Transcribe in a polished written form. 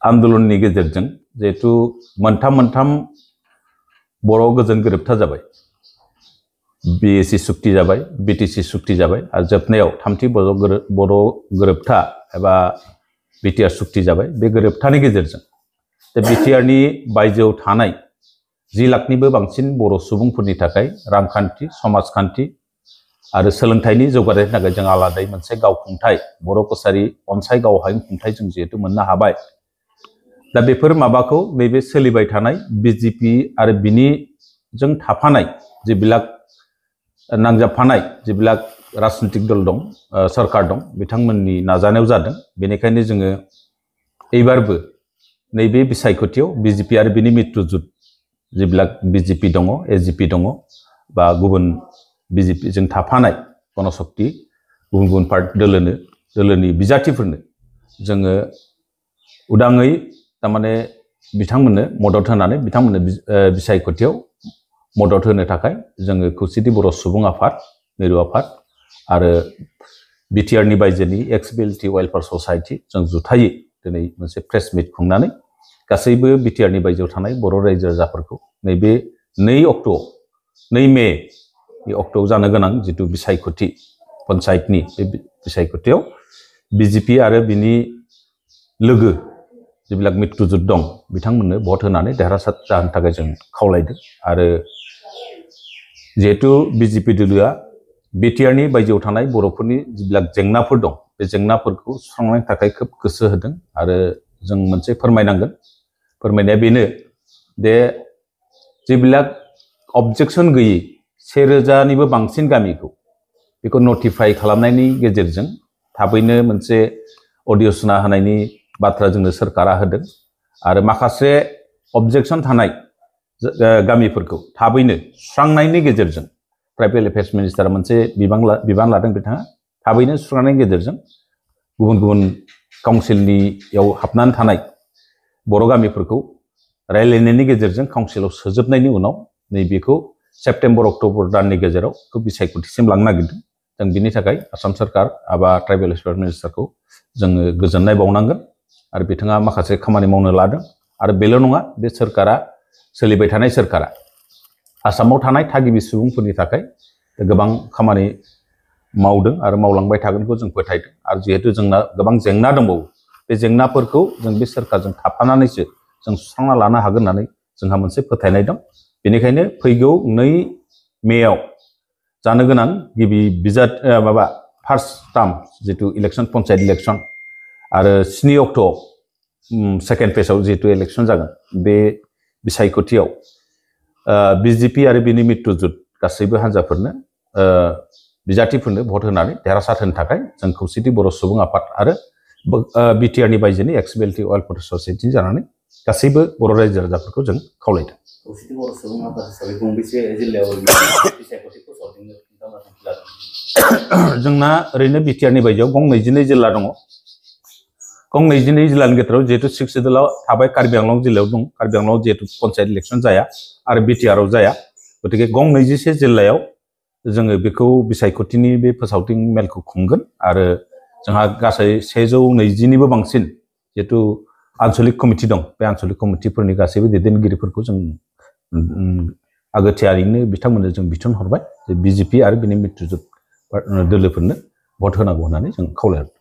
आन्दोलननि गेजेरजों जिहेतु मोनथाम बर' गोजोन गोरोबथा जाबाय BAC सुक्ति जाबाय BTC सुक्ति जाबाय आरो जोबनायाव थामथि बर' गोरोबथा एबा BTR सुक्ति जाबाय बे गोरोबथानि गेजेरजों BTRनि बायजोआव थानाय 10 लाखनिबो बांसिन बर' सुबुंफोरनि थाखाय रांखान्थि समाजखान्थि आरो सोलोंथाइनि जौगानायनि थाखाय जों आलादायै मोनसे गावखुंथाय बर' कसारि अनसाय गावहायुं खुंथाय जों जिहेतु मोननो हाबाय दा बेफोर माबाखौ नैबे सोलिबाय थानाय BJP आरो बिनि जों थाफानाय जेबिलाक नांजाबफानाय जेबिलाक राजनीतिक दल दं सरकार दं बिथांमोननि नाजानायाव जादों बेनिखायनो जोङो एबारबो नैबे बिसायख'थियाव BJP आरो बिनि मित्रजुट जेबिलाक BJP दङ AGP दङ बा गुबुन BJP जों थाफानाय गणशक्ति गुबुन पार्टी दोलोनि बिजाथिफोरनो जोङो उदाङै तारमाने बिथांमोननो मदद होनानै बिथांमोननो बिसायख'थियाव मदद होनो थाखाय जोङो खौसेथि बर' सुबुं आफाद मिरु आफाद आरो BTRनि बायजोनि एक्स-BLT वेलफेयार ससाइटि जों जुथायै दिनै मोनसे प्रेस मिट खुंनानै गासैबो BTRनि बायजोआव थानाय बर' रायजो राजाफोरखौ नैबे 2 मे अक्ट'आव जानो गोनां जितु बिसायख'थि पन्चायतनि बे बिसायख'थियाव BJP आरो बिनि लोगो जेबिलाक मित्रजुट दं बिथांमोननो भट होनानै देरहासार जाहोनो थाखाय जों खावलायदों आरो जिहेतु BJP दोलोआ BTRनि बायजोआव थानाय बर'फोरनि जेबिलाक जेंनाफोर दं बे जेंनाफोरखौ सुस्रांनायनि थाखाय खोब गोसो होदों आरो जों मोनसे फोरमायनांगोन फोरमायनाया बेनो दे जेबिलाक अबजेक्सन गैयै 1000निबो बांसिन गामिखौ बेखौ नटिफाइ खालामनायनि गेजेरजों थाबैनो मोनसे अडिअ सुना होनायनि बाथ्रा जोंनो सरकारा होदों आरो माखासे अबजेक्सन थानाय गामिफोरखौ थाबैनो सुस्रांनायनि गेजेरजों ट्राइबेल एफेयार्स मिनिस्टारा मोनसे बिबान लादों बिथाङा थाबैनो सुस्रांनायनि गेजेरजों गुबुन काउन्सिलनियाव हाबनानै थानाय बर' गामिफोरखौ रायलायनायनि गेजेरजों काउन्सिलाव सोजोबनायनि उनाव नैबेखौ सेप्तेम्बर अक्ट'बर दाननि गेजेराव बिसायख'थिसिम लांनो नागिरदों जों बिनि थाखाय आसाम सरकार एबा ट्राइबेल एफेयार्स मिनिस्टारखौ जोङो गोजोननाय बावनांगोन आरो बिथाङा माखासे खामानि मावनो लादों आरो बेल' नङा बे सरकारा सोलिबाय थानाय सरकारा आसामाव थानाय थागिबि सुबुंफोरनि थाखाय गोबां खामानि मावदों आरो मावलांबाय थागोनखौ जों फोथायदों आरो जिहेतु जोंना गोबां जेंना दंबावो बे जेंनाफोरखौ जों बे सरकारजों थाफानानैसो जों सुस्रांना लानो हागोन होननानै जोंहा मोनसे फोथायनाय दं बेनिखायनो फैगौ 2 मेआव जानो गोनां गिबि फार्स्ट टार्म जितु इलेक्शन पन्चायत इलेक्शन आरो 7 अक्ट'आव सेकेन्ड फेजआव जितु इलेक्शन जागोन बे बिसायख'थियाव BJP आरो बिनि मित्रजुट गासैबो हान्जाफोरनो बिजाथिफोरनो भट होनानै देरहासार होनो थाखाय जों खौसेथि बर' सुबुं आफाद आरो BTRनि बायजोनि एक्स-BLT वेलफेयार ससाइटि जानानै गासैबो बर' रायजो राजाफोरखौ जों खावलायदों खौसेथि बर' सुबुं आफाद हिसाबै गंबेसे जिल्लायाव बिसायख'थि फोसावदिंनो नोंथांमोना थांखि लादों जोंना ओरैनो BTRनि बायजोआव गं 22 जिल्ला दङ गं 22 जिल्लानि गेजेराव जिहेतु 6 जिल्लायाव थाबाय कार्बि आंलं जिल्लायाव दं कार्बि आंलंआव जिहेतु पन्चायत इलेक्शन जाया आरो BTRआव जाया गतिके गं 21 जिल्लायाव जोङो बेखौ बिसायख'थिनि बे फोसावदिं मेलखौ खुंगोन आरो जोंहा गासै 120निबो बांसिन जिहेतु आन्चलिक कमिटि दं बे आन्चलिक कमिटिफोरनि गासैबो दैदेनगिरिफोरखौ जों आगोथियारैनो बिथांमोननो जों बिथोन हरबाय जे BJP आरो बिनि मित्रजुट दोलोफोरनो भट होनांगौ होननानै जों खावलायबाय